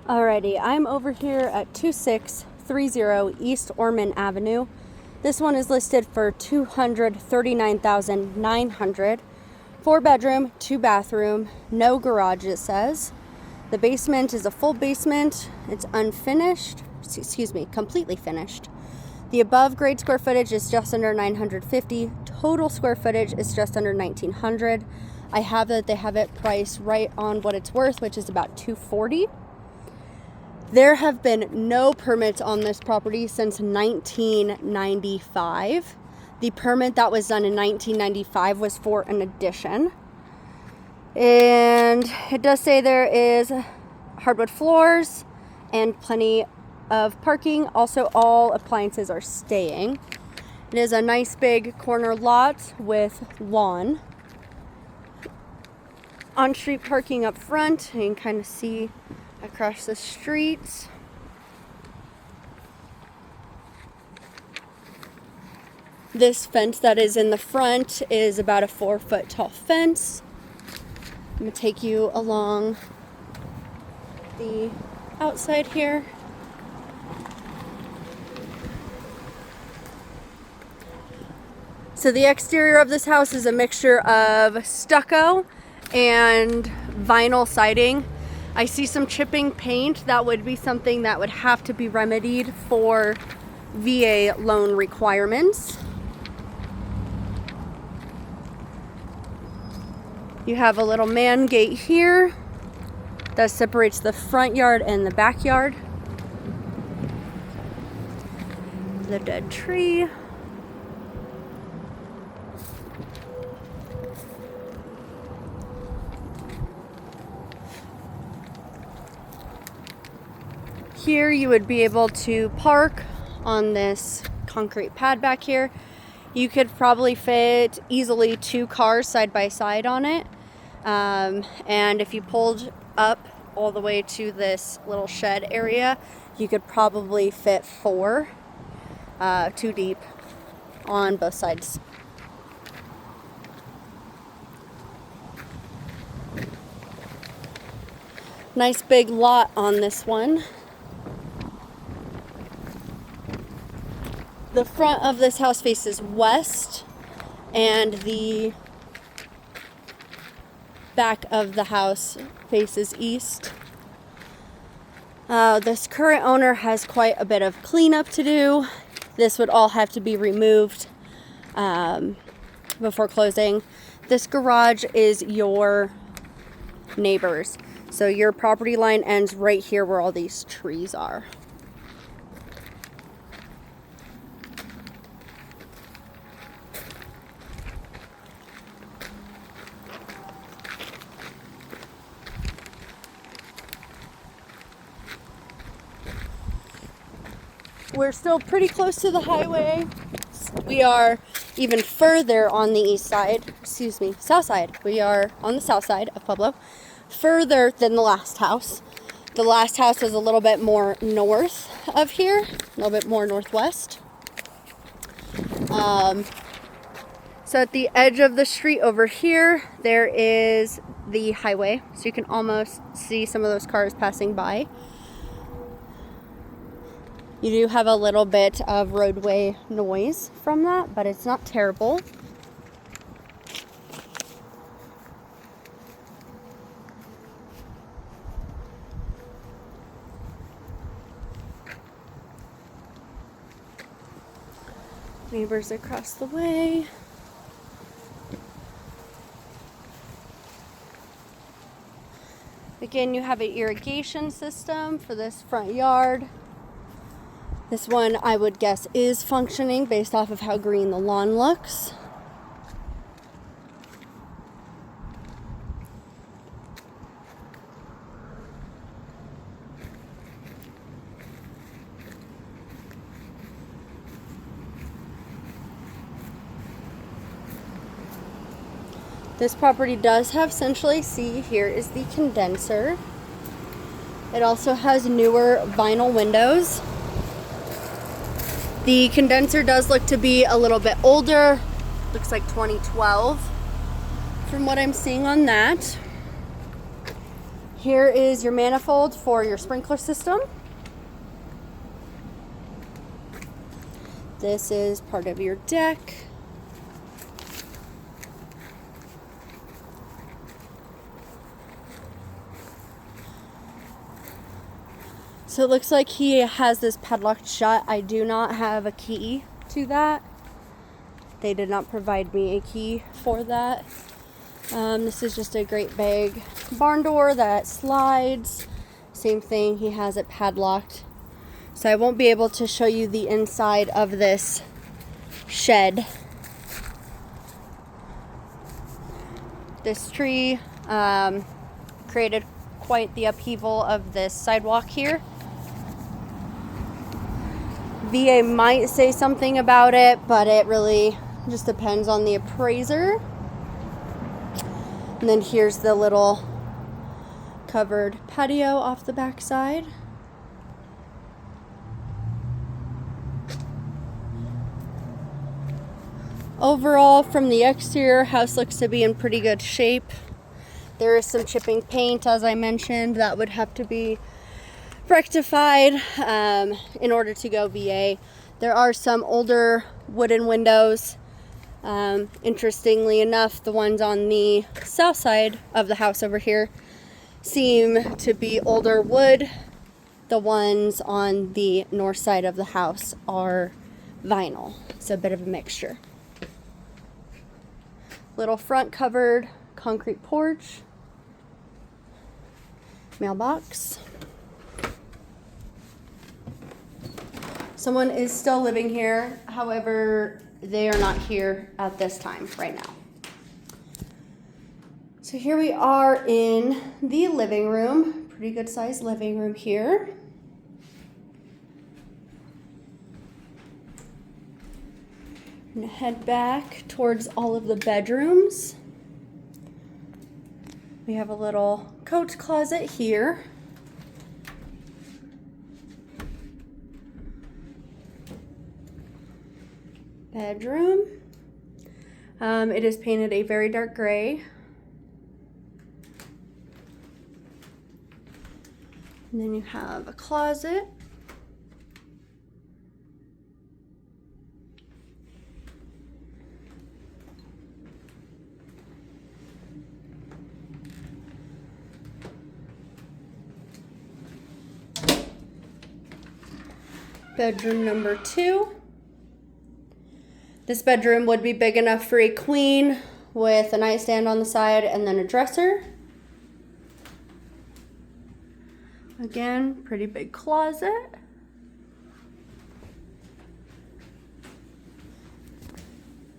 Alrighty, I'm over here at 2630 East Orman Avenue. This one is listed for $239,900. 4-bedroom, 2-bathroom, no garage it says. The basement is a full basement. It's unfinished, completely finished. The above grade square footage is just under 950. Total square footage is just under 1900. I have that they have it priced right on what it's worth, which is about $240. There have been no permits on this property since 1995. The permit that was done in 1995 was for an addition. And it does say there is hardwood floors and plenty of parking. Also, all appliances are staying. It is a nice big corner lot with lawn. On-street parking up front. You can kind of see across the street. This fence that is in the front is about a 4-foot tall fence. I'm going to take you along the outside here. So the exterior of this house is a mixture of stucco and vinyl siding. I see some chipping paint. That would be something that would have to be remedied for VA loan requirements. You have a little man gate here that separates the front yard and the backyard. The dead tree. Here you would be able to park on this concrete pad back here. You could probably fit easily 2 cars side by side on it. And if you pulled up all the way to this little shed area, you could probably fit 4, 2 deep on both sides. Nice big lot on this one. The front of this house faces west, and the back of the house faces east. This current owner has quite a bit of cleanup to do. This would all have to be removed before closing. This garage is your neighbor's. So your property line ends right here where all these trees are. We're still pretty close to the highway. We are even further on the south side. We are on the south side of Pueblo, further than the last house. The last house is a little bit more north of here, a little bit more northwest. So at the edge of the street over here, there is the highway. So you can almost see some of those cars passing by. You do have a little bit of roadway noise from that, but it's not terrible. Neighbors across the way. Again, you have an irrigation system for this front yard. This one, I would guess, is functioning based off of how green the lawn looks. This property does have central AC. Here is the condenser. It also has newer vinyl windows. The condenser does look to be a little bit older. Looks like 2012 from what I'm seeing on that. Here is your manifold for your sprinkler system. This is part of your deck. So it looks like he has this padlocked shut. I do not have a key to that. They did not provide me a key for that. This is just a great big barn door that slides. Same thing, he has it padlocked. So I won't be able to show you the inside of this shed. This tree created quite the upheaval of this sidewalk here. VA might say something about it, but it really just depends on the appraiser. And then here's the little covered patio off the back side. Overall, from the exterior, house looks to be in pretty good shape. There is some chipping paint, as I mentioned, that would have to be rectified in order to go VA. There are some older wooden windows. Interestingly enough, the ones on the south side of the house over here seem to be older wood. The ones on the north side of the house are vinyl. It's a bit of a mixture. Little front covered concrete porch. Mailbox. Someone is still living here, however, they are not here at this time right now. So here we are in the living room. Pretty good sized living room here. I'm gonna head back towards all of the bedrooms. We have a little coat closet here. Bedroom. It is painted a very dark gray. And then you have a closet. Bedroom number 2. This bedroom would be big enough for a queen with a nightstand on the side and then a dresser. Again, pretty big closet.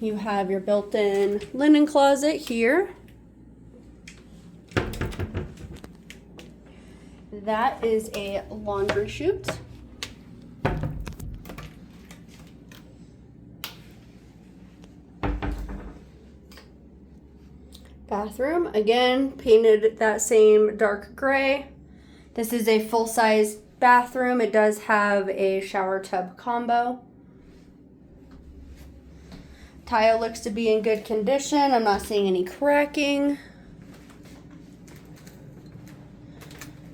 You have your built-in linen closet here. That is a laundry chute. Bathroom, again, painted that same dark gray. This is a full-size bathroom. It does have a shower tub combo. Tile looks to be in good condition. I'm not seeing any cracking.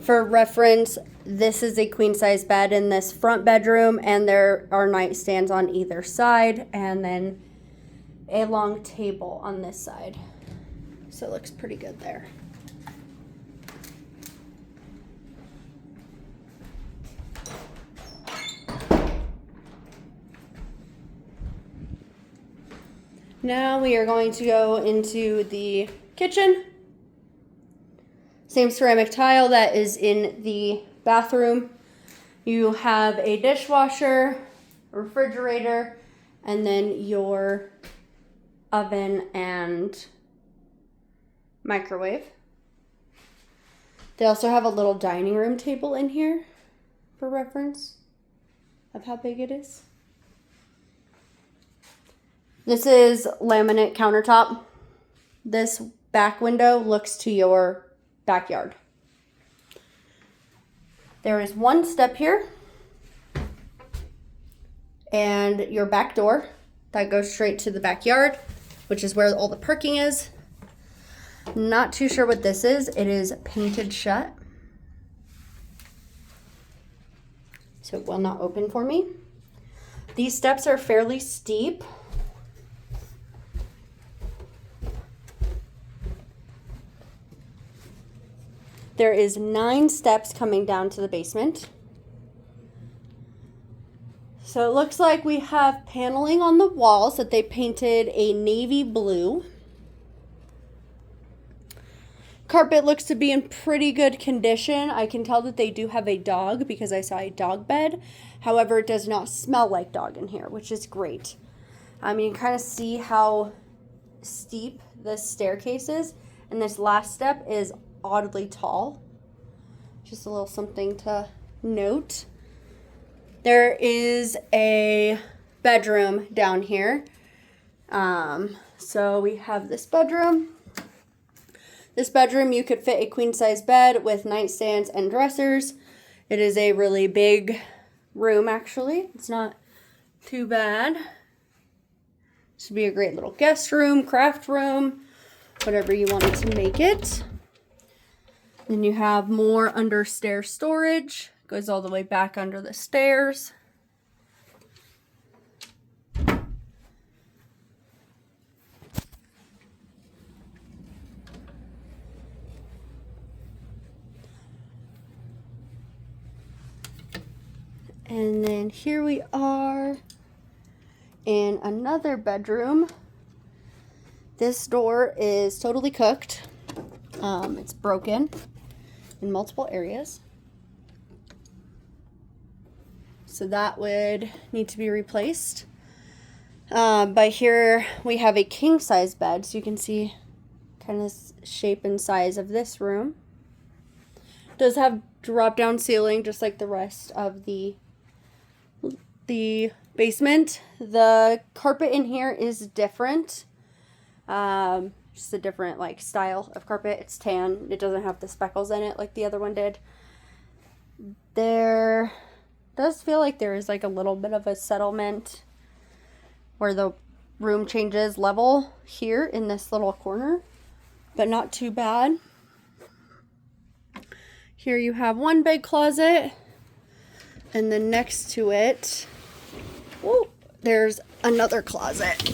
For reference, this is a queen-size bed in this front bedroom, and there are nightstands on either side, and then a long table on this side. So it looks pretty good there. Now we are going to go into the kitchen. Same ceramic tile that is in the bathroom. You have a dishwasher, a refrigerator, and then your oven and microwave. They also have a little dining room table in here for reference of how big it is. This is laminate countertop. This back window looks to your backyard. There is one step here and your back door that goes straight to the backyard, which is where all the parking is. Not too sure what this is. It is painted shut, so it will not open for me. These steps are fairly steep. There is 9 steps coming down to the basement. So it looks like we have paneling on the walls that they painted a navy blue. Carpet looks to be in pretty good condition. I can tell that they do have a dog because I saw a dog bed. However, it does not smell like dog in here, which is great. You can kind of see how steep this staircase is. And this last step is oddly tall. Just a little something to note. There is a bedroom down here. So we have this bedroom. This bedroom, you could fit a queen size bed with nightstands and dressers. It is a really big room, actually. It's not too bad. This would be a great little guest room, craft room, whatever you wanted to make it. Then you have more under stair storage. Goes all the way back under the stairs. And then here we are in another bedroom. This door is totally cooked. It's broken in multiple areas. So that would need to be replaced. But here we have a king size bed, so you can see kind of shape and size of this room. It does have drop down ceiling just like the rest of the basement. The carpet in here is different. Just a different like style of carpet. It's tan. It doesn't have the speckles in it like the other one did. There does feel like there is like a little bit of a settlement where the room changes level here in this little corner, but not too bad. Here you have one big closet, and then next to it, whoop, there's another closet.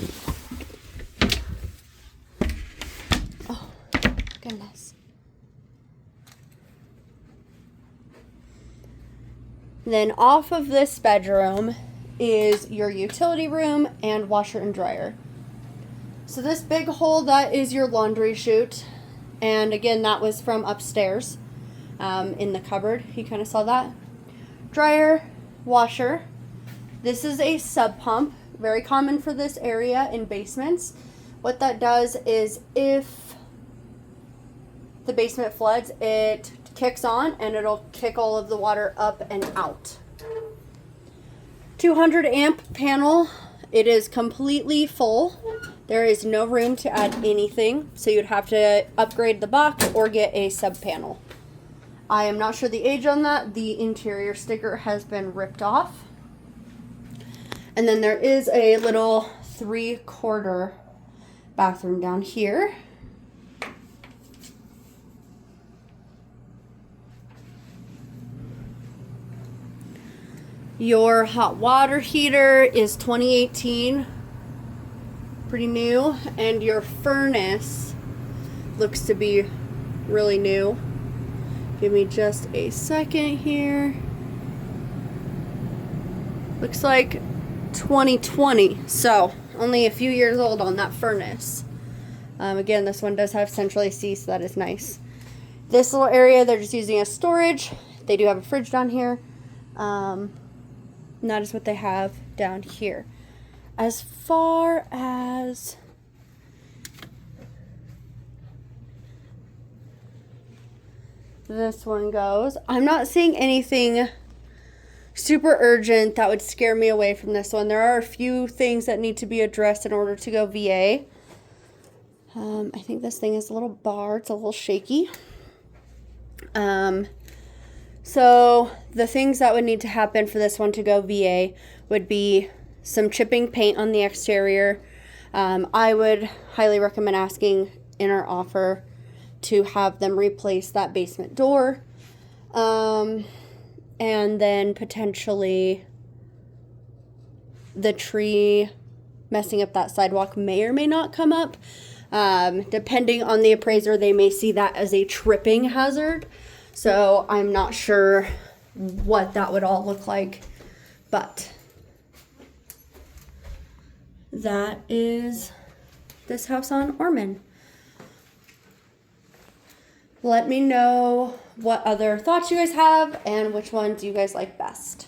Oh, goodness. Then off of this bedroom is your utility room and washer and dryer. So this big hole, that is your laundry chute. And again, that was from upstairs in the cupboard. You kind of saw that. Dryer, washer. This is a sub pump, very common for this area in basements. What that does is if the basement floods, it kicks on and it'll kick all of the water up and out. 200 amp panel. It is completely full. There is no room to add anything, so you'd have to upgrade the box or get a sub panel. I am not sure the age on that. The interior sticker has been ripped off. And then there is a little 3/4 bathroom down here. Your hot water heater is 2018, pretty new, and your furnace looks to be really new. Give me just a second here. Looks like 2020, so only a few years old on that furnace. Again, this one does have central AC, so that is nice. This little area, they're just using as storage. They do have a fridge down here. And that is what they have down here. As far as this one goes, I'm not seeing anything super urgent that would scare me away from this one. There are a few things that need to be addressed in order to go VA. I think this thing is a little bar. It's a little shaky. So the things that would need to happen for this one to go VA would be some chipping paint on the exterior. I would highly recommend asking in our offer to have them replace that basement door. And then potentially the tree messing up that sidewalk may or may not come up. Depending on the appraiser, they may see that as a tripping hazard. So I'm not sure what that would all look like, but that is this house on Orman. Let me know what other thoughts you guys have and which ones you guys like best.